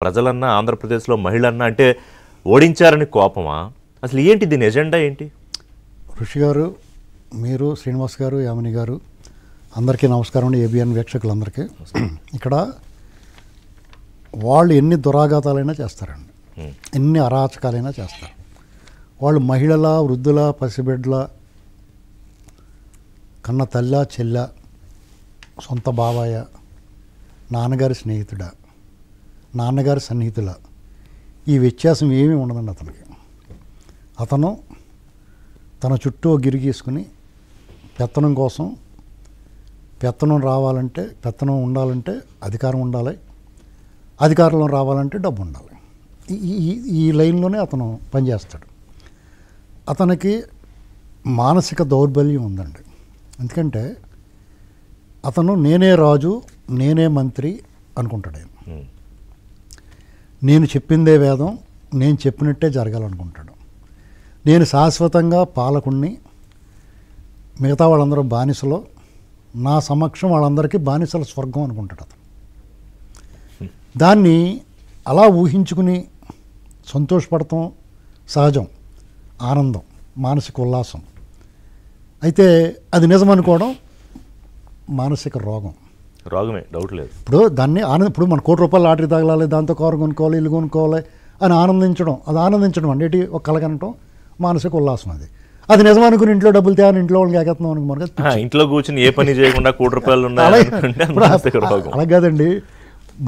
ప్రజలన్నా ఆంధ్రప్రదేశ్లో మహిళన్నా అంటే ఓడించారని కోపమా? అసలు ఏంటి దీని ఎజెండా ఏంటి? ఋషి గారు, మీరు, శ్రీనివాస్ గారు, యామిని గారు, అందరికీ నమస్కారం అండి. ఏబిఎన్ వీక్షకులందరికీ. ఇక్కడ వాళ్ళు ఎన్ని దురాఘాతాలైనా చేస్తారండి, ఎన్ని అరాచకాలైనా చేస్తారు. వాళ్ళు మహిళల, వృద్ధుల, పసిబిడ్డల, కన్న తల్ల, చెల్ల, సొంత బాబాయ, నాన్నగారి స్నేహితుడ, నాన్నగారి సన్నిహితుల, ఈ వ్యత్యాసం ఏమీ ఉండదండి అతనికి. అతను తన చుట్టూ గిరిగీసుకుని పెత్తనం కోసం, పెత్తనం రావాలంటే, పెత్తనం ఉండాలంటే అధికారం ఉండాలి, అధికారంలో రావాలంటే డబ్బు ఉండాలి. ఈ లైన్లోనే అతను పనిచేస్తాడు. అతనికి మానసిక దౌర్బల్యం ఉందండి. ఎందుకంటే అతను నేనే రాజు, నేనే మంత్రి అనుకుంటాడు. నేను చెప్పిందే వేదం, నేను చెప్పినట్టే జరగాలనుకుంటాడు. నేను శాశ్వతంగా పాలకుణ్ణి, మిగతా వాళ్ళందరూ బానిసలో, నా సమక్షం వాళ్ళందరికీ బానిసల స్వర్గం అనుకుంటాడు అతను. దాన్ని అలా ఊహించుకుని సంతోషపడటం సహజం, ఆనందం, మానసిక ఉల్లాసం. అయితే అది నిజం అనుకోవడం మానసిక రోగం. రోగమే, డౌట్ లేదు. ఇప్పుడు దాన్ని ఇప్పుడు మన ₹1,00,00,000 లాటరీ తగలాలి, దాంతో కారు కొనుక్కోవాలి, ఇల్లు కొనుక్కోవాలి అని ఆనందించడం, అది ఆనందించడం అండి. ఒక కలగనటం మానసిక ఉల్లాసం. అది నిజం అనుకుని ఇంట్లో డబ్బులు తేని ఇంట్లో వాళ్ళకి ఎగెత్తున్నాం అనుకు మనకి ఇంట్లో కూర్చొని ఏ పని చేయకుండా ₹1,00,00,000 అలా కాదండి.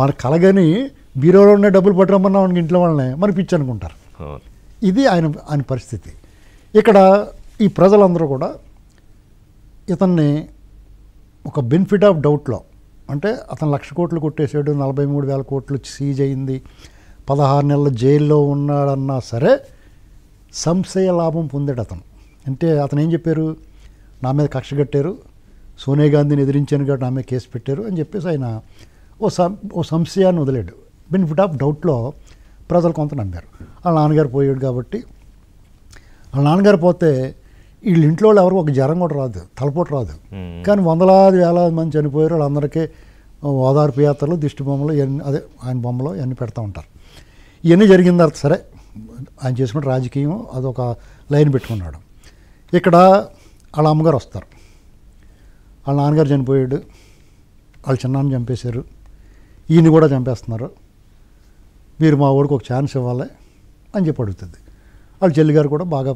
మన కలగని బీరోలో ఉన్న డబ్బులు పట్టురమ్మన్నా మనకి ఇంట్లో వాళ్ళని మన పిచ్చి అనుకుంటారు. ఇది ఆయన పరిస్థితి. ఇక్కడ ఈ ప్రజలందరూ కూడా ఇతన్ని ఒక బెనిఫిట్ ఆఫ్ డౌట్లో, అంటే అతను 1,00,000 కోట్లు కొట్టేసాడు, 43,000 కోట్లు సీజ్ అయింది, 16 నెలల జైల్లో ఉన్నాడన్నా సరే సంశయ లాభం పొందాడు అతను. అంటే అతను ఏం చెప్పారు, నా మీద కక్ష కట్టారు, సోనియా గాంధీని ఎదిరించాను కాబట్టి నా మీద కేసు పెట్టారు అని చెప్పేసి ఆయన ఓ సంశయాన్ని వదిలేడు. బెనిఫిట్ ఆఫ్ డౌట్లో ప్రజలు కొంత నమ్మారు. వాళ్ళ నాన్నగారు పోయాడు కాబట్టి. వాళ్ళ నాన్నగారు పోతే వీళ్ళ ఇంట్లో వాళ్ళు ఎవరు ఒక జ్వరం కూడా రాదు, తలపోటు రాదు. కానీ వందలాది వేలాది మంది చనిపోయారు. వాళ్ళందరికీ ఓదార్పు యాత్రలు, దిష్టి బొమ్మలు, ఇవన్నీ అదే ఆయన బొమ్మలు ఇవన్నీ పెడతా ఉంటారు. ఇవన్నీ జరిగిన తర్వాత సరే ఆయన చేసుకున్న రాజకీయం అదొక లైన్ పెట్టుకున్నాడు. ఇక్కడ వాళ్ళ అమ్మగారు వస్తారు, వాళ్ళ నాన్నగారు చనిపోయాడు, వాళ్ళ చిన్నాన్ని చంపేశారు, ఈయన కూడా చంపేస్తున్నారు, మీరు మా వాడికి ఒక ఛాన్స్ ఇవ్వాలి అని చెప్పి అడుగుతుంది. వాళ్ళ చెల్లిగారు కూడా బాగా,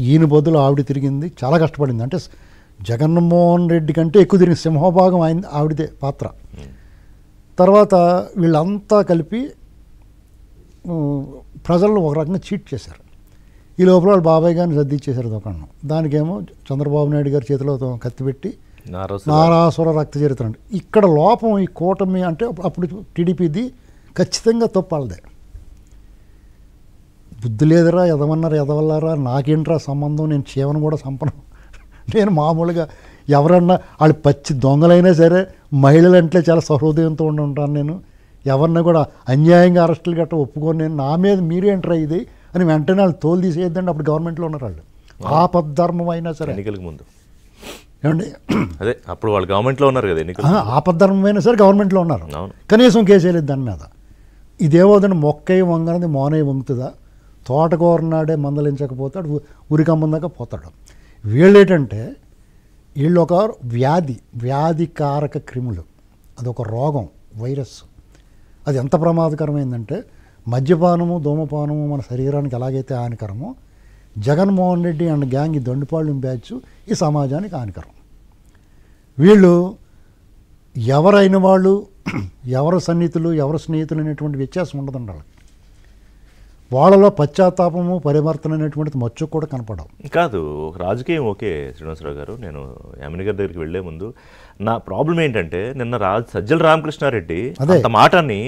ఈయన బదులు ఆవిడ తిరిగింది, చాలా కష్టపడింది. అంటే జగన్మోహన్ రెడ్డి కంటే ఎక్కువ తిరిగి సింహభాగం ఆవిడదే పాత్ర. తర్వాత వీళ్ళంతా కలిపి ప్రజలను ఒక రకంగా చీట్ చేశారు. ఈ లోపల వాళ్ళు బాబాయ్ గారిని సర్దిచ్చేశారు దుకాణం. దానికేమో చంద్రబాబు నాయుడు గారి చేతిలో కత్తిపెట్టి నారాసుర రక్త చరిత్ర అండి. ఇక్కడ లోపం ఈ కూటమి, అంటే అప్పుడు టీడీపీది ఖచ్చితంగా తప్పాలదే. బుద్ధి లేదురా, ఎదవన్నారా, ఎదవల్లారా, నాకేంట్రా సంబంధం, నేను చీవను కూడా సంపను, నేను మామూలుగా ఎవరన్నా వాళ్ళు పచ్చి దొంగలైనా సరే మహిళలు అంటే చాలా సహృదయంతో ఉంటాను, నేను ఎవరిని కూడా అన్యాయంగా అరెస్టులు గట్రా ఒప్పుకొని, నేను నా మీద మీరేంట్రా ఇది అని వెంటనే వాళ్ళు తోలు తీసేద్దండి. అప్పుడు గవర్నమెంట్లో ఉన్నారు వాళ్ళు, ఆపద్ధర్మం అయినా సరే. ఎన్నికలకు ముందు ఏమండి, అదే అప్పుడు వాళ్ళు గవర్నమెంట్లో ఉన్నారు కదా, ఆపద్ధర్మం అయినా సరే గవర్నమెంట్లో ఉన్నారు, కనీసం కేసు వేయలేదు దాని మీద. ఇదేమోదండి, మొక్కయ్య వంగనది మోనయ్య వంగుతుందా, తోటకూరనాడే మందలించకపోతే అటు ఉరికమ్మందాక పోతాడు. వీళ్ళేంటంటే వీళ్ళు ఒక వ్యాధికారక క్రిములు, అదొక రోగం, వైరస్. అది ఎంత ప్రమాదకరమైందంటే మద్యపానము, ధూమపానము మన శరీరానికి ఎలాగైతే హానికరమో, జగన్మోహన్ రెడ్డి అండ్ గ్యాంగ్, ఈ దొండిపాళ్యం బ్యాచ్ ఈ సమాజానికి హానికరం. వీళ్ళు ఎవరైన వాళ్ళు, ఎవరు సన్నిహితులు, ఎవరు స్నేహితులు అనేటువంటి వ్యత్యాసం ఉండదండి వాళ్ళకి. వాళ్ళలో పశ్చాత్తాపము, పరివర్తన అనేటువంటిది మచ్చు కూడా కనపడవు. కాదు, రాజకీయం ఓకే శ్రీనివాసరావు గారు, నేను యామిని గారి దగ్గరికి వెళ్లే ముందు నా ప్రాబ్లం ఏంటంటే, నిన్న సజ్జల రామకృష్ణారెడ్డి అంత మాటని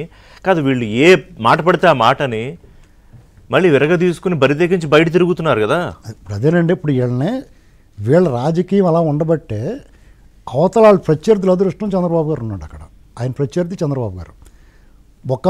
కాదు, వీళ్ళు ఏ మాట పడితే ఆ మాటని మళ్ళీ విరగ తీసుకుని బరిదెగించి బయట తిరుగుతున్నారు కదా. అదేనండి, ఇప్పుడు వీళ్ళ రాజకీయం అలా ఉండబట్టే అవతల వాళ్ళ ప్రత్యర్థుల అదృష్టం చంద్రబాబు గారు ఉన్నాడు అక్కడ. ఆయన ప్రత్యర్థి చంద్రబాబు గారు. ఒక